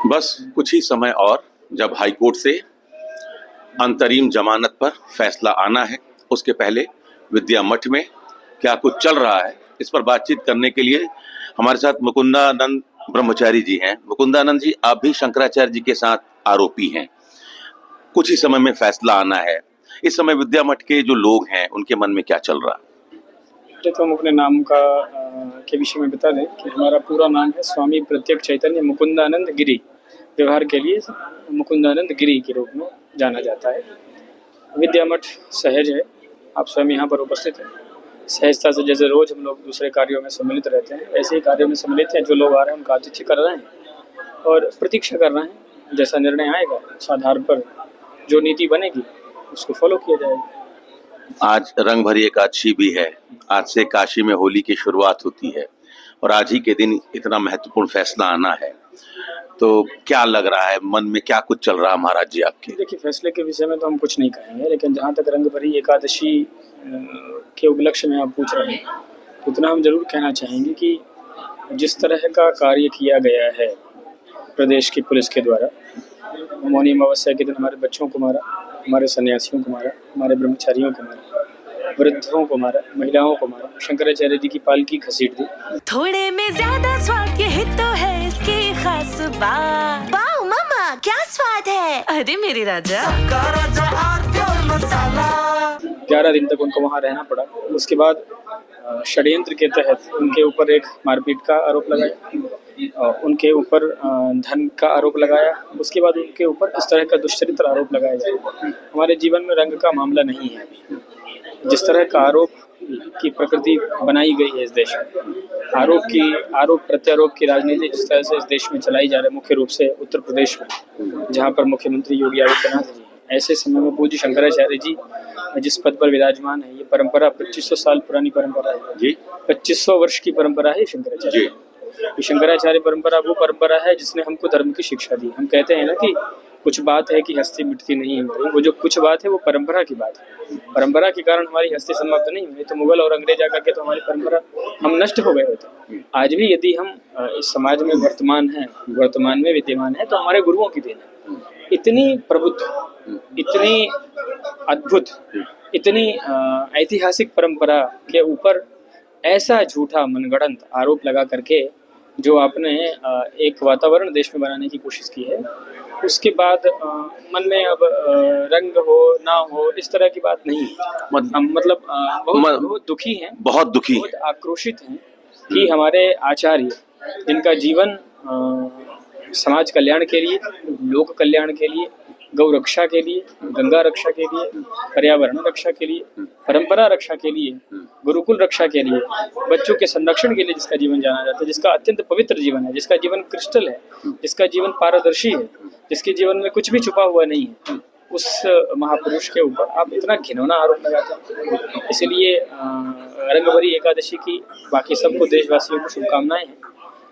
बस कुछ ही समय और जब हाई कोर्ट से अंतरिम जमानत पर फैसला आना है, उसके पहले विद्या मठ में क्या कुछ चल रहा है, इस पर बातचीत करने के लिए हमारे साथ मुकुंदानंद ब्रह्मचारी जी हैं। मुकुंदानंद जी, आप भी शंकराचार्य जी के साथ आरोपी हैं। कुछ ही समय में फैसला आना है। इस समय विद्या मठ के जो लोग हैं, उनके मन में क्या चल रहा है? तो हम अपने नाम के विषय में बता दें कि हमारा पूरा नाम है स्वामी प्रत्यक्ष चैतन्य मुकुंदानंद गिरी। व्यवहार के लिए मुकुंदानंद गिरी के रूप में जाना जाता है। विद्या मठ सहज है, आप स्वयं यहाँ पर उपस्थित हैं। सहजता से जैसे रोज हम लोग दूसरे कार्यों में सम्मिलित रहते हैं, ऐसे ही कार्यों में सम्मिलित हैं। जो लोग आ रहे हैं उनका आतिथ्य कर रहे हैं और प्रतीक्षा कर रहे हैं। जैसा निर्णय आएगा उस आधार पर जो नीति बनेगी उसको फॉलो किया जाएगा। आज रंग भरी एकादशी भी है। आज से काशी में होली की शुरुआत होती है और आज ही के दिन इतना महत्वपूर्ण फैसला आना है, तो क्या लग रहा है मन में, क्या कुछ चल रहा है महाराज जी आपके? देखिए, फैसले के विषय में तो हम कुछ नहीं कहेंगे, लेकिन जहाँ तक रंग भरी एकादशी के उपलक्ष्य में आप पूछ रहे हैं तो इतना हम जरूर कहना चाहेंगे कि जिस तरह का कार्य किया गया है प्रदेश की पुलिस के द्वारा, मौनी अमावस्या के दिन हमारे बच्चों को मारा, हमारे सन्यासियों को मारा, हमारे ब्रह्मचारियों को मारा, वृद्धों को मारा, महिलाओं को मारा, शंकराचार्य जी की पालकी घसीट दी। थोड़े में ज्यादा स्वाद यही तो है इसकी खास बात। वाओ मामा, क्या स्वाद है! अरे मेरे राजा, 11 दिन तक उनको वहाँ रहना पड़ा। उसके बाद षड्यंत्र के तहत उनके ऊपर एक मारपीट का आरोप लगाया, उनके ऊपर धन का आरोप लगाया। उसके बाद उनके ऊपर इस तरह का दुष्चरित्र आरोप लगाया जाए। हमारे जीवन में रंग का मामला नहीं है अभी। जिस तरह का आरोप की प्रकृति बनाई गई है इस देश में, आरोप प्रत्यारोप की राजनीति जिस तरह से इस देश में चलाई जा रही है, मुख्य रूप से उत्तर प्रदेश में जहाँ पर मुख्यमंत्री योगी आदित्यनाथ जी, ऐसे समय में पूज्य शंकराचार्य जी जिस पद पर विराजमान है, ये परंपरा 2500 साल पुरानी परंपरा है जी। 2500 वर्ष की परंपरा है शंकराचार्य। ये शंकराचार्य परंपरा वो परंपरा है जिसने हमको धर्म की शिक्षा दी। हम कहते हैं ना कि कुछ बात है कि हस्ती मिटती नहीं है हमारी, वो जो कुछ बात है वो परंपरा की बात है। परंपरा के कारण हमारी हस्ती समाप्त नहीं हुई, तो मुगल और अंग्रेज आकर के तो हमारी परंपरा हम नष्ट हो गए होते। आज भी यदि हम इस समाज में वर्तमान में विद्यमान है तो हमारे गुरुओं की देन है। इतनी प्रबुद्ध, इतनी अद्भुत, इतनी ऐतिहासिक परंपरा के ऊपर ऐसा झूठा मनगढ़ंत आरोप लगा करके जो आपने एक वातावरण देश में बनाने की कोशिश की है, उसके बाद मन में अब रंग हो ना हो इस तरह की बात नहीं है। मतलब बहुत दुखी हैं, बहुत आक्रोशित हैं कि हमारे आचार्य जिनका जीवन समाज कल्याण के लिए, लोक कल्याण के लिए, गौ रक्षा के लिए, गंगा रक्षा के लिए, पर्यावरण रक्षा के लिए, परंपरा रक्षा के लिए, गुरुकुल रक्षा के लिए, बच्चों के संरक्षण के लिए जिसका जीवन जाना जाता है, जिसका अत्यंत पवित्र जीवन है, जिसका जीवन क्रिस्टल है, जिसका जीवन पारदर्शी है, जिसके जीवन में कुछ भी छुपा हुआ नहीं है, उस महापुरुष के ऊपर आप इतना घिनौना आरोप लगाते हैं। इसलिए रंगभरी एकादशी की बाकी सबको, देशवासियों को शुभकामनाएं हैं।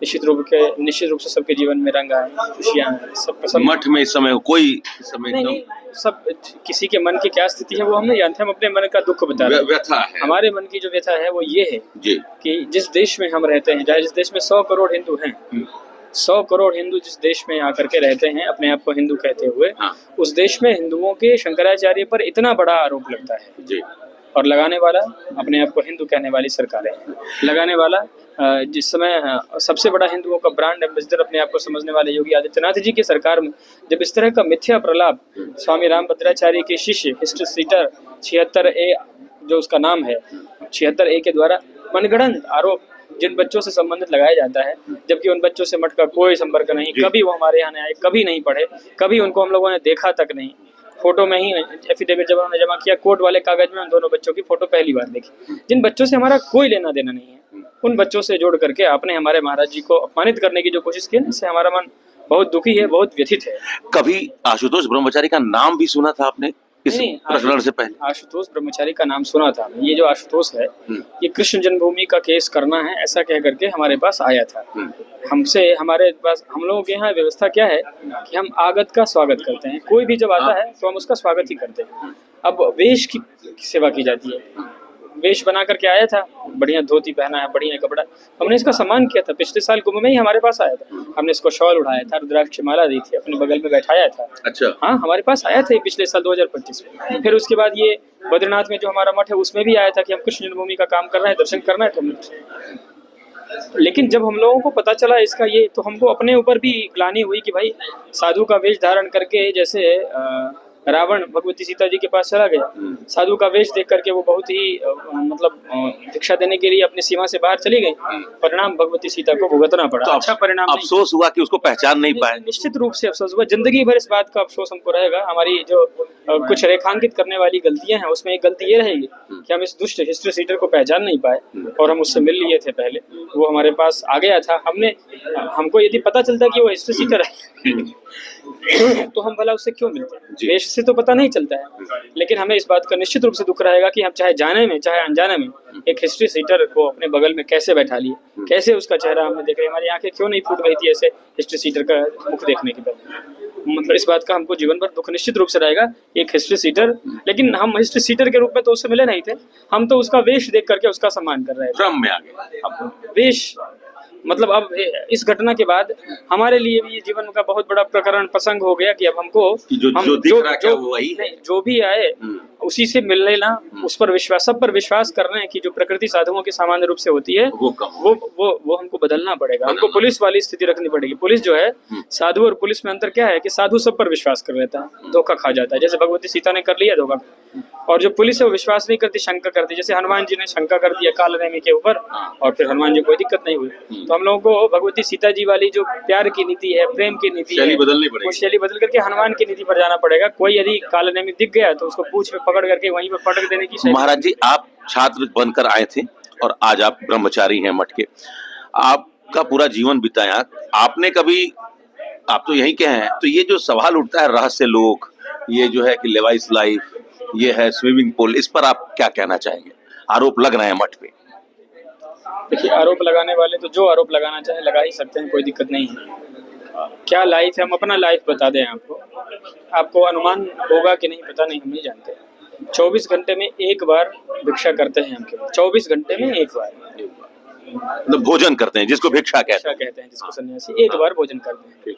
निश्चित रूप से सबके जीवन में रंग आए, खुशियाँ आए। सब मठ में इस समय कोई नहीं, सब किसी के मन की क्या स्थिति है वो हम नहीं जानते। हम अपने मन का दुख बता रहे हैं। हमारे मन की जो व्यथा है वो ये है कि जिस देश में हम रहते हैं, चाहे जिस देश में 100 करोड़ हिंदू हैं, 100 करोड़ हिंदू जिस देश में आकर के रहते हैं अपने आप को हिंदू कहते हुए, उस देश में हिंदुओं के शंकराचार्य पर इतना बड़ा आरोप लगता है जी। और लगाने वाला अपने आप को हिंदू कहने वाली सरकारें हैं। लगाने वाला जिस समय सबसे बड़ा हिंदुओं का ब्रांड एम्बेसडर अपने आप को समझने वाले योगी आदित्यनाथ जी की सरकार में जब इस तरह का मिथ्या प्रलाप स्वामी रामभद्राचार्य के शिष्य हिस्ट्री सीटर 76A जो उसका नाम है, 76A के द्वारा मनगढ़ंत आरोप जिन बच्चों से संबंधित लगाया जाता है, जबकि उन बच्चों से मठ का कोई संपर्क नहीं, कभी वो हमारे यहाँ आए, कभी नहीं पढ़े, कभी उनको हम लोगों ने देखा तक नहीं। फोटो में ही एफिडेविट जब उन्होंने जमा किया, कोर्ट वाले कागज में उन दोनों बच्चों की फोटो पहली बार देखी। जिन बच्चों से हमारा कोई लेना देना नहीं है, उन बच्चों से जोड़ करके आपने हमारे महाराज जी को अपमानित करने की जो कोशिश की है, इससे हमारा मन बहुत दुखी है, बहुत व्यथित है। कभी आशुतोष ब्रह्मचारी का नाम भी सुना था आपने? प्रकरण से पहले आशुतोष ब्रह्मचारी का नाम सुना था। ये जो आशुतोष है, ये कृष्ण जन्मभूमि का केस करना है ऐसा कह करके हमारे पास आया था। हमारे पास, हम लोगों के यहाँ व्यवस्था क्या है कि हम आगत का स्वागत करते हैं। कोई भी जब आता है तो हम उसका स्वागत ही करते हैं। अब वेश की सेवा की जाती है। वेश बना करके आया था, बढ़िया धोती पहना है, बढ़िया कपड़ा। हमने इसका सम्मान किया था, पिछले साल कुंभ में ही हमारे पास आया था, हमने इसको शॉल उड़ाया था, रुद्राक्ष की माला दी थी, अपने बगल में बैठाया था। अच्छा। हाँ, हमारे पास आया था ये पिछले साल 2025 में। फिर उसके बाद ये बद्रीनाथ में जो हमारा मठ है उसमें भी आया था कि हम कृष्ण जन्मभूमि का काम कर रहे हैं, दर्शन करना है तो। लेकिन जब हम लोगों को पता चला इसका ये, तो हमको अपने ऊपर भी ग्लानि हुई कि भाई साधु का वेश धारण करके जैसे रावण भगवती सीता जी के पास चला गया, साधु का वेश देख करके वो बहुत ही मतलब भिक्षा देने के लिए अपनी सीमा से बाहर चली गई, परिणाम भगवती सीता को भुगतना पड़ा। तो अच्छा परिणाम नहीं। अफसोस हुआ कि उसको पहचान नहीं पाए। निश्चित रूप से अफसोस हुआ, जिंदगी भर इस बात का अफसोस हमको रहेगा। हमारी जो कुछ रेखांकित करने वाली गलतियां हैं उसमें एक गलती ये रहेगी कि हम इस दुष्ट हिस्ट्री सीटर को पहचान नहीं पाए और हम उससे मिल लिए थे पहले, वो हमारे पास आ गया था, हमको यदि पता चलता कि वो हिस्ट्री सीटर है तो हम भला उससे क्यों मिलते। वेश से तो पता नहीं चलता है, लेकिन हमें इस बात का निश्चित रूप से दुख रहेगा कि हम चाहे जाने में चाहे अनजाने में एक हिस्ट्री सीटर को अपने बगल में कैसे बैठा लिए, कैसे उसका चेहरा हमने देख रहे, हमारी आंखें क्यों नहीं फूट गई थी ऐसे हिस्ट्री सीटर का मुख देखने के बाद। मतलब इस बात का हमको जीवन भर दुख निश्चित रूप से रहेगा, एक हिस्ट्री सीटर। लेकिन हम हिस्ट्री सीटर के रूप में तो उससे मिले नहीं थे, हम तो उसका वेश देख करके उसका सम्मान कर रहे थे, भ्रम में आ गए। अब वेश मतलब अब इस घटना के बाद हमारे लिए भी ये जीवन का बहुत बड़ा प्रकरण प्रसंग हो गया कि अब हमको जो दिख रहा है वो वही नहीं, जो भी आए उसी से मिल लेना, उस पर विश्वास, सब पर विश्वास कर रहे हैं कि जो प्रकृति साधुओं की सामान्य रूप से होती है वो हमको बदलना पड़ेगा, हमको पुलिस वाली स्थिति रखनी पड़ेगी। पुलिस जो है, साधु और पुलिस में अंतर क्या है कि साधु सब पर विश्वास कर लेता है, धोखा खा जाता है, जैसे भगवती सीता ने कर लिया धोखा। और जो पुलिस है वो विश्वास नहीं करती, शंका करती, जैसे हनुमान जी ने शंका कर दिया कालनेमी के ऊपर और फिर हनुमान जी को कोई दिक्कत नहीं हुई। तो हम लोगों को भगवती सीता जी वाली जो प्यार की नीति है, प्रेम की नीति है, वो शैली बदल करके हनुमान की नीति पर जाना पड़ेगा। कोई यदि कालनेमी दिख गया तो उसको पूंछ में पकड़ करके वहीं पर पटक देने की। महाराज जी, आप छात्र बनकर आए थे और आज आप ब्रह्मचारी हैं मठ के, आपका पूरा जीवन बिताया, आपने कभी, आप तो यहीं के हैं, तो ये जो सवाल उठता है रहस्य लोक, ये जो है कि लेवाइस लाइफ, ये है स्विमिंग पूल, इस पर आप क्या कहना चाहेंगे? आरोप लग रहे हैं मठ पे। देखिए, आरोप लगाने वाले तो जो आरोप लगाना चाहे लगा ही सकते हैं, कोई दिक्कत नहीं है। क्या लाइफ है, हम अपना लाइफ बता दें आपको अनुमान होगा कि नहीं पता नहीं, हम नहीं जानते। 24 घंटे में एक बार भिक्षा करते हैं हम केवल, 24 घंटे में एक बार मतलब भोजन करते हैं, जिसको भिक्षा कहते हैं, जिसको सन्यासी एक बार भोजन करते हैं।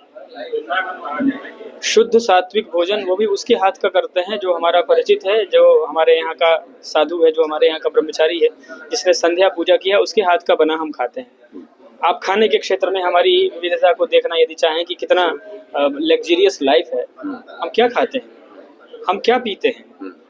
शुद्ध सात्विक भोजन वो भी उसके हाथ का करते हैं जो हमारा परिचित है, जो हमारे यहाँ का साधु है, जो हमारे यहाँ का ब्रह्मचारी है, जिसने संध्या पूजा किया, उसके हाथ का बना हम खाते हैं। आप खाने के क्षेत्र में हमारी विविधता को देखना यदि चाहें कि कितना लग्जरियस लाइफ है, हम क्या खाते हैं, हम क्या पीते हैं,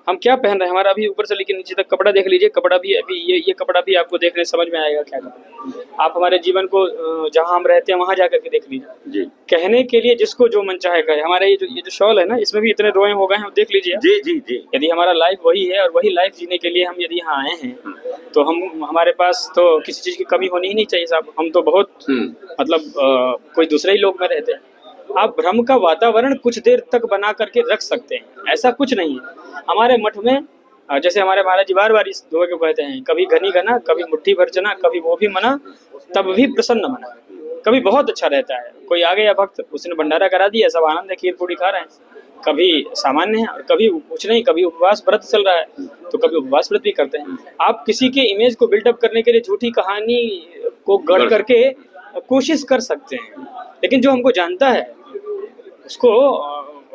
हम क्या पहन रहे हैं, हमारा अभी ऊपर से लेकर नीचे तक कपड़ा देख लीजिए, कपड़ा भी अभी ये कपड़ा भी आपको देखने समझ में आएगा क्या कपड़ा। आप हमारे जीवन को जहां हम रहते हैं वहां जाकर के देख लीजिए। कहने के लिए जिसको जो मन चाहे कहे। हमारे ये जो शॉल है ना, इसमें भी इतने रोए हो गए हैं, देख लीजिए। जी। यदि हमारा लाइफ वही है और वही लाइफ जीने के लिए हम यदि यहाँ आए हैं तो हमारे पास तो किसी चीज की कमी होनी ही नहीं चाहिए साहब। हम तो बहुत मतलब कोई दूसरे ही लोग में रहते हैं। आप भ्रम का वातावरण कुछ देर तक बना करके रख सकते हैं, ऐसा कुछ नहीं है। हमारे मठ में जैसे हमारे महाराज जी बार बार इस दुआ को कहते हैं, कभी घनी घना, कभी मुट्ठी भर चना, कभी वो भी मना, तब भी प्रसन्न मना। कभी बहुत अच्छा रहता है, कोई आ गया भक्त, उसने भंडारा करा दिया, सब आनंद है, खीर पूड़ी खा रहे हैं। कभी सामान्य है और कभी कुछ नहीं, कभी उपवास व्रत चल रहा है तो कभी उपवास व्रत भी करते हैं। आप किसी के इमेज को बिल्डअप करने के लिए झूठी कहानी को गढ़ करके कोशिश कर सकते हैं, लेकिन जो हमको जानता है उसको,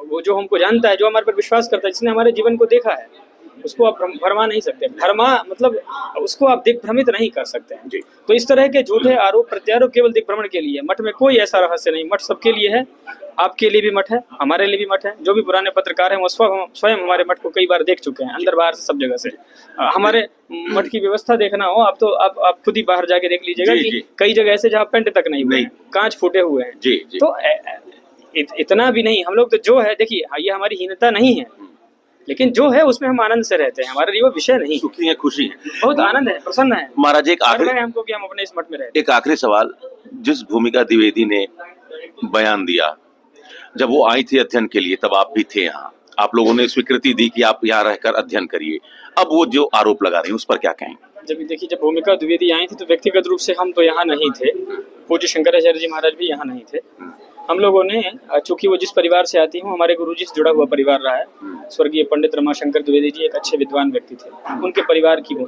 वो जो हमको जानता है, जो हमारे पर विश्वास करता है, जिसने हमारे जीवन को देखा है, उसको आप भरमा नहीं सकते। भरमा मतलब उसको आप दिग्भ्रमित नहीं कर सकते हैं। तो इस तरह के झूठे आरोप प्रत्यारोप केवल दिग्भ्रमण के लिए। मठ में कोई ऐसा रहस्य नहीं, मठ सबके लिए है। आपके लिए भी मठ है, हमारे लिए भी मठ है। जो भी पुराने पत्रकार हैं वो स्वयं हमारे मठ को कई बार देख चुके हैं, अंदर बाहर सब जगह से। हमारे मठ की व्यवस्था देखना हो आप तो आप खुद ही बाहर जाके देख लीजिएगा कि कई जगह ऐसे जहाँ पेंट तक नहीं हुए, कांच फूटे हुए हैं। तो इतना भी नहीं, हम लोग तो जो है, देखिए ये हमारी हीनता नहीं है, लेकिन जो है उसमें हम आनंद से रहते हैं। हमारे लिए वो विषय नहीं, सुखी है, खुशी है, बहुत आनंद है, प्रसन्न है। महाराज एक आखिरी हमको कि हम अपने इस मठ में रहते। एक आखिरी सवाल, जिस भूमिका द्विवेदी ने बयान दिया, जब वो आई थी अध्ययन के लिए, तब आप भी थे यहाँ, आप लोगों ने स्वीकृति दी कि आप यहाँ रहकर अध्ययन करिए। अब वो जो आरोप लगा रही है उस पर क्या कहेंगे? जब भूमिका द्विवेदी आई थी तो व्यक्तिगत रूप से हम तो यहाँ नहीं थे, पूज्य शंकराचार्य जी महाराज भी यहाँ नहीं थे। हम लोगों ने, चूंकि वो जिस परिवार से आती हूँ, हमारे गुरुजी से जुड़ा हुआ परिवार रहा है। स्वर्गीय पंडित रमाशंकर द्विवेदी जी एक अच्छे विद्वान व्यक्ति थे, उनके परिवार की वो।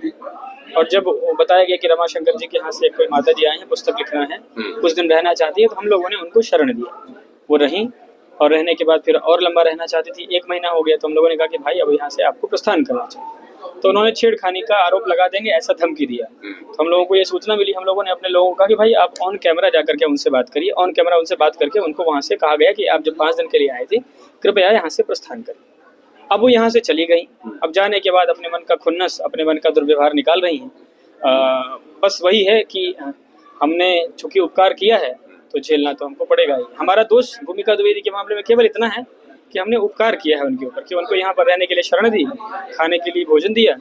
और जब बताया गया कि रमाशंकर जी के यहाँ से कोई माता जी आई हैं, पुस्तक लिखना है, कुछ दिन रहना चाहती है, तो हम लोगों ने उनको शरण दिया। वो रहीं, और रहने के बाद फिर और लंबा रहना चाहती थी। 1 महीना हो गया तो हम लोगों ने कहा कि भाई अब यहाँ से आपको प्रस्थान करना चाहिए। तो उन्होंने छेड़खानी का आरोप लगा देंगे ऐसा धमकी दिया। तो हम लोगों को ये सूचना मिली, हम लोगों ने अपने लोगों को कहा कि भाई आप ऑन कैमरा जाकर के उनसे बात करिए। ऑन कैमरा उनसे बात करके उनको वहाँ से कहा गया कि आप जब 5 दिन के लिए आए थे, कृपया यहाँ से प्रस्थान करिए। अब वो यहाँ से चली गई। अब जाने के बाद अपने मन का खुन्नस, अपने मन का दुर्व्यवहार निकाल रही हैं। बस वही है कि हमने चूंकि उपकार किया है तो झेलना तो हमको पड़ेगा ही। हमारा दोष भूमिका द्विवेदी के मामले में केवल इतना है कि हमने उपकार किया है उनके ऊपर, कि उनको यहाँ पर रहने के लिए शरण दी, खाने के लिए भोजन दिया,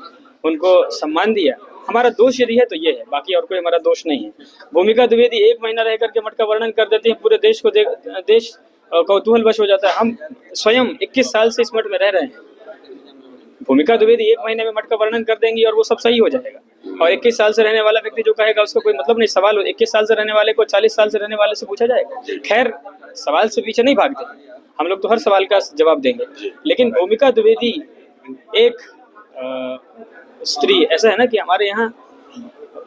उनको सम्मान दिया। हमारा दोष यदि है तो ये है, बाकी और कोई हमारा दोष नहीं है। भूमिका द्विवेदी 1 महीना रह करके मठ का वर्णन कर देती है, पूरे देश को देश कौतूहल वश हो जाता है। हम स्वयं 21 साल से इस मठ में रह रहे हैं। भूमिका द्विवेदी 1 महीने में मठ का वर्णन कर देंगी और वो सब सही हो जाएगा। और 21 साल से रहने वाला व्यक्ति जो कहेगा उसका कोई मतलब नहीं। सवाल 21 साल से रहने वाले को 40 साल से रहने वाले से पूछा जाएगा। खैर, सवाल से पीछे नहीं भागते, हम लोग तो हर सवाल का जवाब देंगे। लेकिन भूमिका द्विवेदी एक स्त्री, ऐसा है ना कि हमारे यहाँ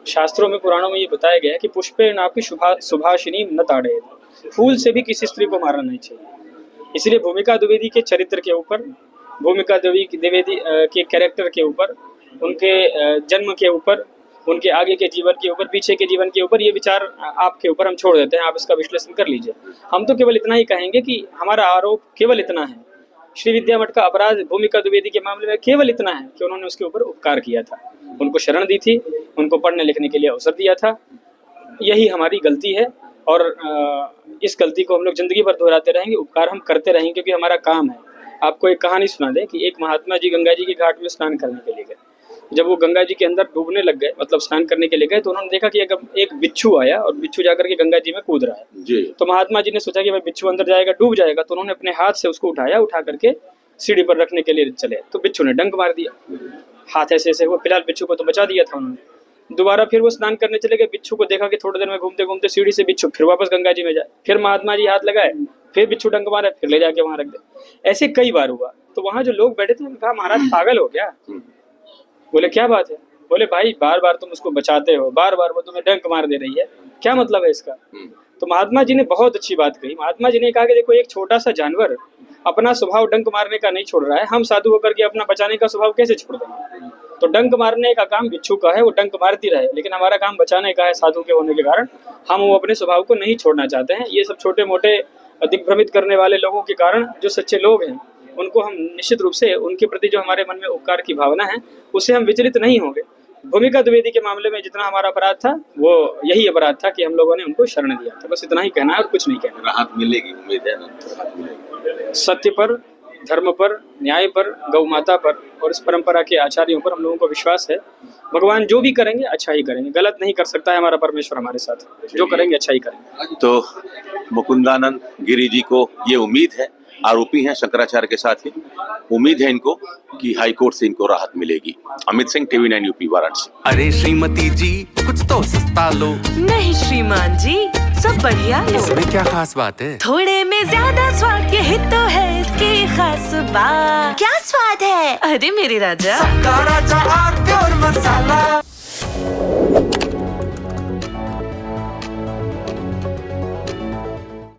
शास्त्रों में, पुराणों में ये बताया गया है कि पुष्पे नापि सुभाषिनी न ताड़े, फूल से भी किसी स्त्री को मारना नहीं चाहिए। इसलिए भूमिका द्विवेदी के चरित्र के ऊपर, भूमिका द्विवेदी के कैरेक्टर के ऊपर, उनके जन्म के ऊपर, उनके आगे के जीवन के ऊपर, पीछे के जीवन के ऊपर, ये विचार आपके ऊपर हम छोड़ देते हैं। आप इसका विश्लेषण कर लीजिए। हम तो केवल इतना ही कहेंगे कि हमारा आरोप केवल इतना है, श्री विद्या मठ का अपराध भूमिका द्विवेदी के मामले में केवल इतना है कि उन्होंने उसके ऊपर उपकार किया था, उनको शरण दी थी, उनको पढ़ने लिखने के लिए अवसर दिया था। यही हमारी गलती है और इस गलती को हम लोग जिंदगी भर दोहराते रहेंगे, उपकार हम करते रहेंगे, क्योंकि हमारा काम है। आपको एक कहानी सुना दें कि एक महात्मा जी गंगा जी के घाट में स्नान करने के लिए गए। जब वो गंगा जी के अंदर डूबने लग गए, मतलब स्नान करने के लिए गए, तो उन्होंने देखा कि एक बिच्छू आया और बिच्छू जाकर के गंगा जी में कूद रहा है जी। तो महात्मा जी ने सोचा कि भाई बिच्छू अंदर जाएगा, डूब जाएगा, तो उन्होंने अपने हाथ से उसको उठाया, उठा करके सीढ़ी पर रखने के लिए चले, तो बिच्छू ने डंक मार दिया। हाथ ऐसे हुआ, फिलहाल बिच्छू को तो बचा दिया था उन्होंने। दोबारा फिर वो स्नान करने चले गए, बिच्छू को देखा कि थोड़ी देर में घूमते घूमते सीढ़ी से बिच्छू फिर वापस गंगा जी में जाए। फिर महात्मा जी हाथ लगाए, फिर बिच्छू डंक मारे, फिर ले जाके वहां रख दे। ऐसे कई बार हुआ। तो वहां जो लोग बैठे थे, उन्होंने कहा महाराज पागल हो क्या? बोले क्या बात है? बोले भाई बार बार तुम उसको बचाते हो, बार बार वो तुम्हें डंक मार दे रही है, क्या मतलब है इसका? तो महात्मा जी ने बहुत अच्छी बात कही। महात्मा जी ने कहा कि देखो, एक छोटा सा जानवर अपना स्वभाव डंक मारने का नहीं छोड़ रहा है, हम साधु होकर के अपना बचाने का स्वभाव कैसे छोड़ देंगे? तो डंक मारने का काम बिच्छू का है, वो डंक मारती रहे, लेकिन हमारा काम बचाने का है। साधु के होने के कारण हम वो अपने स्वभाव को नहीं छोड़ना चाहते हैं। ये सब छोटे मोटे दिग्भ्रमित करने वाले लोगों के कारण जो सच्चे लोग हैं, उनको हम निश्चित रूप से, उनके प्रति जो हमारे मन में उपकार की भावना है, उससे हम विचलित नहीं होंगे। भूमिका द्विवेदी के मामले में जितना हमारा अपराध था, वो यही अपराध था कि हम लोगों ने उनको शरण दिया था। बस इतना ही कहना है और कुछ नहीं कहना। राहत मिलेगी, उम्मीद है ना? सत्य पर, धर्म पर, न्याय पर, गौ माता पर और इस परंपरा के आचार्यों पर हम लोगों को विश्वास है। भगवान जो भी करेंगे अच्छा ही करेंगे, गलत नहीं कर सकता है हमारा परमेश्वर हमारे साथ। जो करेंगे अच्छा ही करेंगे। तो मुकुंदानंद गिरी जी को ये उम्मीद है, आरोपी हैं शंकराचार्य के साथ ही, उम्मीद है इनको कि हाई कोर्ट से इनको राहत मिलेगी। Amit Singh, TV9 UP, Varanasi. अरे श्रीमती जी, कुछ तो सस्ता लो। नहीं श्रीमान जी, सब बढ़िया लो। इसमें क्या खास बात है? थोड़े में ज्यादा स्वाद, यही तो है इसकी खास बात। क्या स्वाद है? अरे मेरे राजा, सबका राजा और प्योर मसाला।